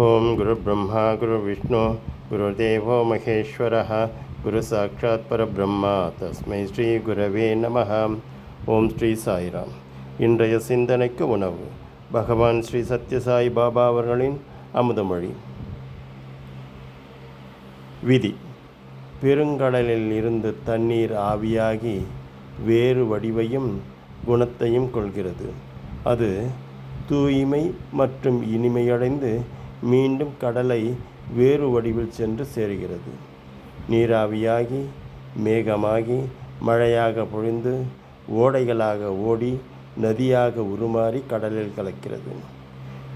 ओम गुरुब्रह्मा गुरुविष्णु गुरुदेवो महेश्वरः गुरुसाक्षात् परब्रह्मा तस्मै ஸ்ரீ குரவே நமः. ஓம் ஸ்ரீ சாய்ராம். இன்றைய சிந்தனைக்கு உணவு பகவான் ஸ்ரீ சத்யசாய் பாபா அவர்களின் அமுதமொழி. விதி: பெருங்கடலில் இருந்து தண்ணீர் ஆவியாகி வேறு வடிவையும் குணத்தையும் கொள்கிறது. அது தூய்மை மற்றும் இனிமையடைந்து மீண்டும் கடலை வேறு வடிவில் சென்று சேருகிறது. நீராவியாகி மேகமாகி மழையாக பொழிந்து ஓடைகளாக ஓடி நதியாக உருமாறி கடலில் கலக்கிறது.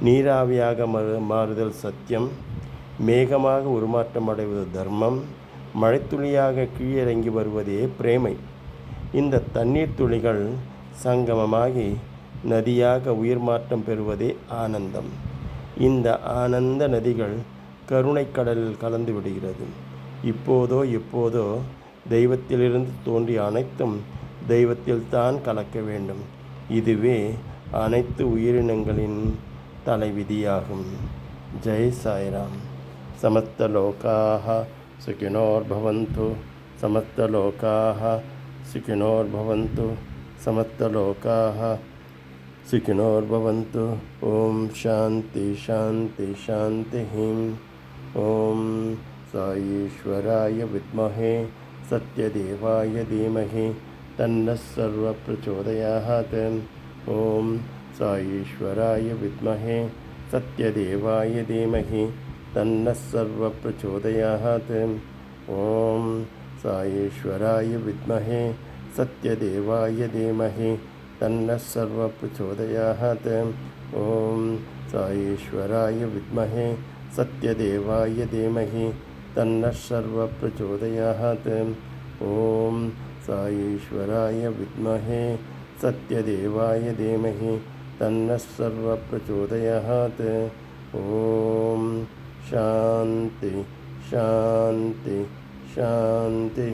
நீராவியாக மாறுதல் சத்தியம், மேகமாக உருமாற்றம் அடைவது தர்மம், மழைத்துளியாக கீழிறங்கி வருவதே பிரேமை. இந்த தண்ணீர் துளிகள் சங்கமமாகி நதியாக உயிர் மாற்றம் பெறுவதே ஆனந்தம். இந்த ஆனந்த நதிகள் கருணை கடலில் கலந்து விடுகிறது. இப்போதோ எப்போதோ தெய்வத்திலிருந்து தோன்றிய அனைத்தும் தெய்வத்தில்தான் கலக்க வேண்டும். இதுவே அனைத்து உயிரினங்களின் தலைவிதியாகும். ஜெய் சாய்ராம். சமஸ்தலோகாः சுகினோர்பவந்து, சமஸ்தலோகாः சுகினோர்பவந்து, சமஸ்தலோகாः सुखिनोर्भवन्तु. ओम शांति शांति शांति. ओम साईश्वराय विद्महे सत्यदेवाय धीमहि तन्नः सर्वः प्रचोदयात्. ओम साईश्वराय विद्महे सत्यदेवाय धीमहि तन्नः सर्वः प्रचोदयात्. ओम साईश्वराय विद्महे सत्यदेवाय धीमहि तन्नः सर्वः प्रचोदयात्. ओम साईश्वराय विद्महे सत्यदेवाय धीमहि तन्नः सर्वः प्रचोदयात्. ओम साईश्वराय विद्महे सत्यदेवाय धीमहि तन्नः सर्वः प्रचोदयात्. ओम शांति शांति शांति.